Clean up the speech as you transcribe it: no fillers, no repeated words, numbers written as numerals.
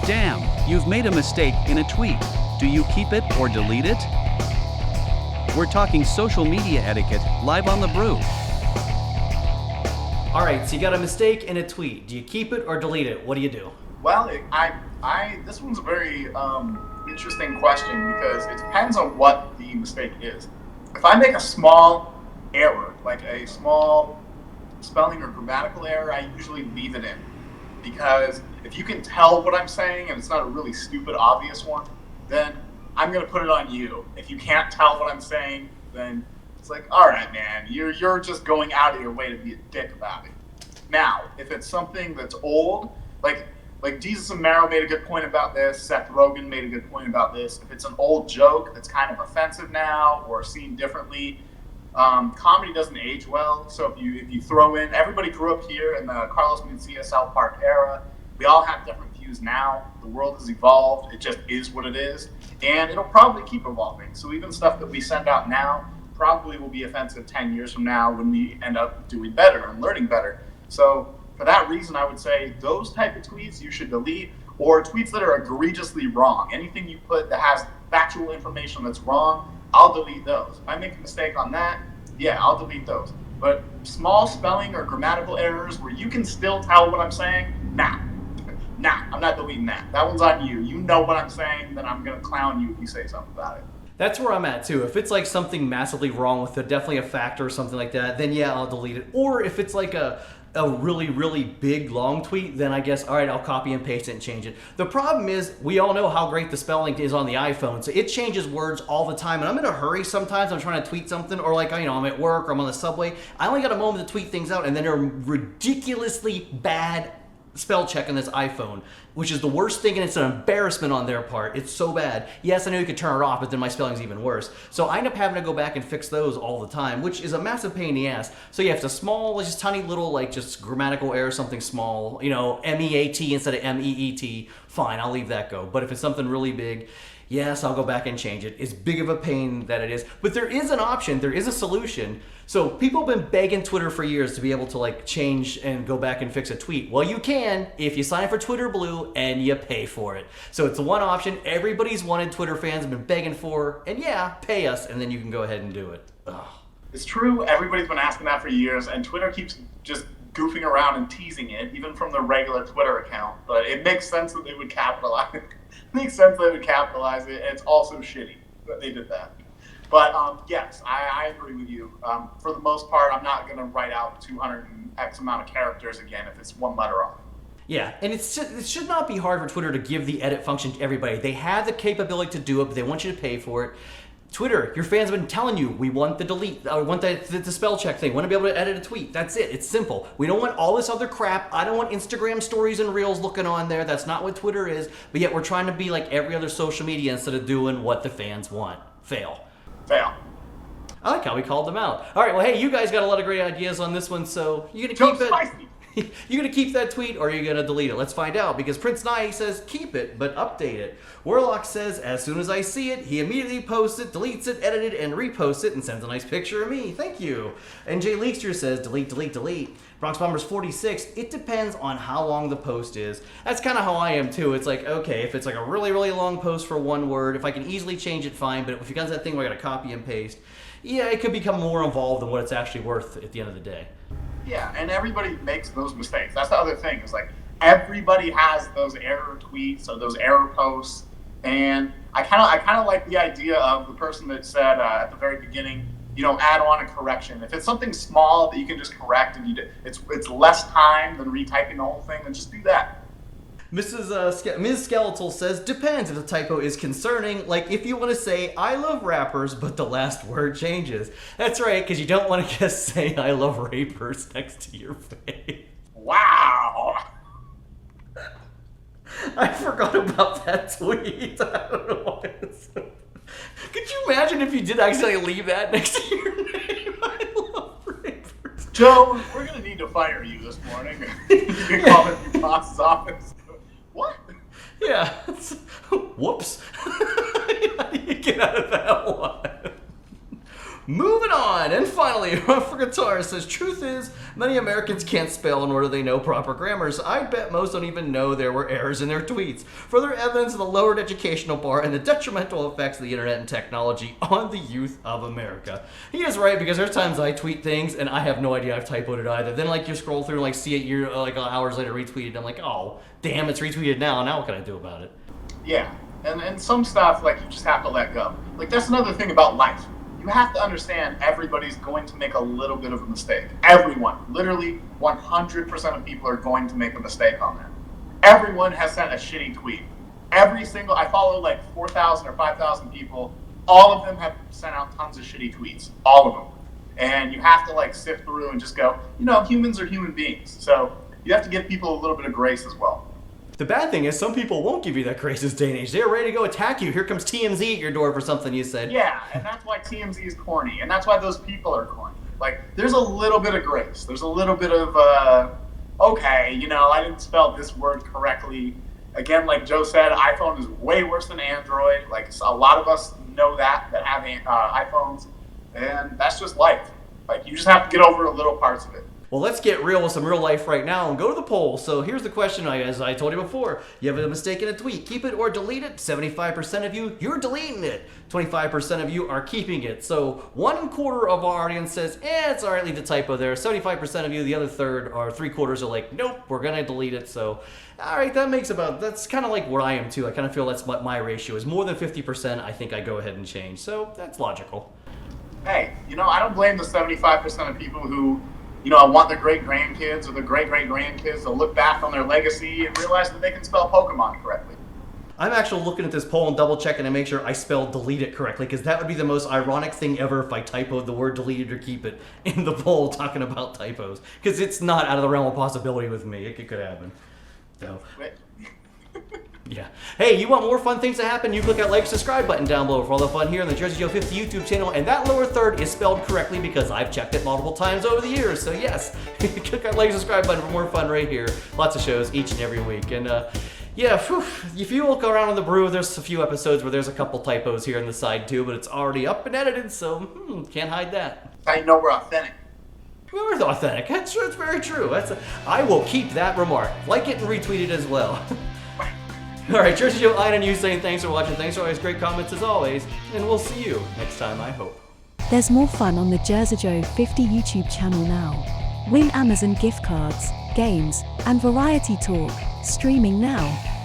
Damn, you've made a mistake in a tweet. Do you keep it or delete it? We're talking social media etiquette live on the Brew. All right, so you got a mistake in a tweet. Do you keep it or delete it? What do you do? Well, this one's a very interesting question because it depends on what the mistake is. If I make a small error, like a small spelling or grammatical error, I usually leave it in. Because if you can tell what I'm saying and it's not a really stupid, obvious one, then I'm going to put it on you. If you can't tell what I'm saying, then it's like, all right, man, you're just going out of your way to be a dick about it. Now, if it's something that's old, like Jesus and Mero made a good point about this, Seth Rogen made a good point about this. If it's an old joke that's kind of offensive now or seen differently, comedy doesn't age well. So if you throw in, everybody grew up here in the Carlos Mencia South Park era. We all have different views now. The world has evolved. It just is what it is. And it'll probably keep evolving. So even stuff that we send out now probably will be offensive 10 years from now when we end up doing better and learning better. So for that reason, I would say those type of tweets you should delete, or tweets that are egregiously wrong. Anything you put that has factual information that's wrong, I'll delete those. If I make a mistake on that, yeah, I'll delete those. But small spelling or grammatical errors where you can still tell what I'm saying, nah, I'm not deleting that. That one's on you. You know what I'm saying, then I'm going to clown you if you say something about it. That's where I'm at too. If it's like something massively wrong with it, definitely a factor or something like that, then yeah, I'll delete it. Or if it's like a really, really big, long tweet, then I guess, all right, I'll copy and paste it and change it. The problem is, we all know how great the spelling is on the iPhone, so it changes words all the time, and I'm in a hurry sometimes. I'm trying to tweet something, or like, I'm at work, or I'm on the subway. I only got a moment to tweet things out, and then they're ridiculously bad spell check on this iPhone, which is the worst thing, and it's an embarrassment on their part. It's so bad. Yes, I know you could turn it off, but then my spelling's even worse. So I end up having to go back and fix those all the time, which is a massive pain in the ass. So yeah, if it's a small, just tiny little, like just grammatical error, something small, M-E-A-T instead of M-E-E-T, fine, I'll leave that go. But if it's something really big, yes, I'll go back and change it. It's big of a pain that it is. But there is an option. There is a solution. So people have been begging Twitter for years to be able to change and go back and fix a tweet. Well, you can if you sign up for Twitter Blue and you pay for it. So it's the one option everybody's wanted, Twitter fans have been begging for. And yeah, pay us, and then you can go ahead and do it. Ugh. It's true. Everybody's been asking that for years, and Twitter keeps just goofing around and teasing it, even from the regular Twitter account. But it makes sense that they would capitalize it. Makes sense they would capitalize it, and it's also shitty that they did that. But yes, I agree with you. For the most part, I'm not going to write out 200 and X amount of characters again if it's one letter off. Yeah, and it should not be hard for Twitter to give the edit function to everybody. They have the capability to do it, but they want you to pay for it. Twitter, your fans have been telling you, we want the delete, we want the spell check thing, we want to be able to edit a tweet. That's it. It's simple. We don't want all this other crap. I don't want Instagram stories and reels looking on there. That's not what Twitter is. But yet we're trying to be like every other social media instead of doing what the fans want. Fail. I like how we called them out. All right, well, hey, you guys got a lot of great ideas on this one, so you're going to keep it. Spicy. You gonna keep that tweet or are you gonna delete it? Let's find out, because Prince Nye says keep it, but update it. Warlock says as soon as I see it, he immediately posts it, deletes it, edits it, and reposts it, and sends a nice picture of me. Thank you. And Jay Leekster says delete, delete, delete. Bronx Bombers 46, it depends on how long the post is. That's kind of how I am too. It's like, okay, if it's like a really, really long post for one word, if I can easily change it, fine, but if you got that thing where I gotta copy and paste, yeah, it could become more involved than what it's actually worth at the end of the day. Yeah, and everybody makes those mistakes. That's the other thing. Is like everybody has those error tweets or those error posts, and I kind of like the idea of the person that said at the very beginning, add on a correction. If it's something small that you can just correct and it's less time than retyping the whole thing, then just do that. Ms. Skeletal says, depends if the typo is concerning, like if you want to say, I love rappers, but the last word changes. That's right, because you don't want to just say, I love rapers next to your face. Wow! I forgot about that tweet. I don't know why it's so... Could you imagine if you did accidentally leave that next to your name? I love rapers. Joe, we're going to need to fire you this morning. You can call it your boss's office. What? Yeah. Whoops. How do you get out of that one? Moving on. And finally, Rough for Guitar says, truth is, Many Americans can't spell nor do they know proper grammar, so I bet most don't even know there were errors in their tweets. Further evidence of the lowered educational bar and the detrimental effects of the internet and technology on the youth of America. He is right, because there's times I tweet things and I have no idea I've typoed it either. Then you scroll through and see it hours later retweeted, and I'm like, oh, damn, it's retweeted now what can I do about it? Yeah, and some stuff, you just have to let go. That's another thing about life. You have to understand everybody's going to make a little bit of a mistake. Everyone, literally 100% of people are going to make a mistake on there. Everyone has sent a shitty tweet. I follow 4,000 or 5,000 people. All of them have sent out tons of shitty tweets. All of them. And you have to sift through and just go, humans are human beings. So you have to give people a little bit of grace as well. The bad thing is some people won't give you that grace this day and age. They're ready to go attack you. Here comes TMZ at your door for something you said. Yeah, and that's why TMZ is corny, and that's why those people are corny. There's a little bit of grace. There's a little bit of, okay, I didn't spell this word correctly. Again, like Joe said, iPhone is way worse than Android. A lot of us know that have iPhones, and that's just life. You just have to get over little parts of it. Well, let's get real with some real life right now and go to the poll. So here's the question, as I told you before. You have a mistake in a tweet. Keep it or delete it. 75% of you, you're deleting it. 25% of you are keeping it. So 1/4 of our audience says, it's all right, leave the typo there. 75% of you, the other third, or 3/4 are like, nope, we're going to delete it. So, all right, that's kind of where I am too. I kind of feel that's what my ratio is. More than 50%, I think I go ahead and change. So that's logical. Hey, I don't blame the 75% of people who I want their great-grandkids or their great-great-grandkids to look back on their legacy and realize that they can spell Pokemon correctly. I'm actually looking at this poll and double-checking to make sure I spelled delete it correctly, because that would be the most ironic thing ever if I typoed the word delete it or keep it in the poll talking about typos, because it's not out of the realm of possibility with me. It could happen. So. Yeah. Hey, you want more fun things to happen? You click that subscribe button down below for all the fun here on the Jersey Joe 50 YouTube channel, and that lower third is spelled correctly because I've checked it multiple times over the years. So yes, click that subscribe button for more fun right here. Lots of shows each and every week. And if you look around on the Brew, there's a few episodes where there's a couple typos here on the side too, but it's already up and edited, so can't hide that. How you know we're authentic. We're authentic. That's very true. I will keep that remark. Like it and retweet it as well. All right, Jersey Joe, I and you saying thanks for watching. Thanks for always great comments as always, and we'll see you next time, I hope. There's more fun on the Jersey Joe 50 YouTube channel now. Win Amazon gift cards, games, and variety talk, streaming now.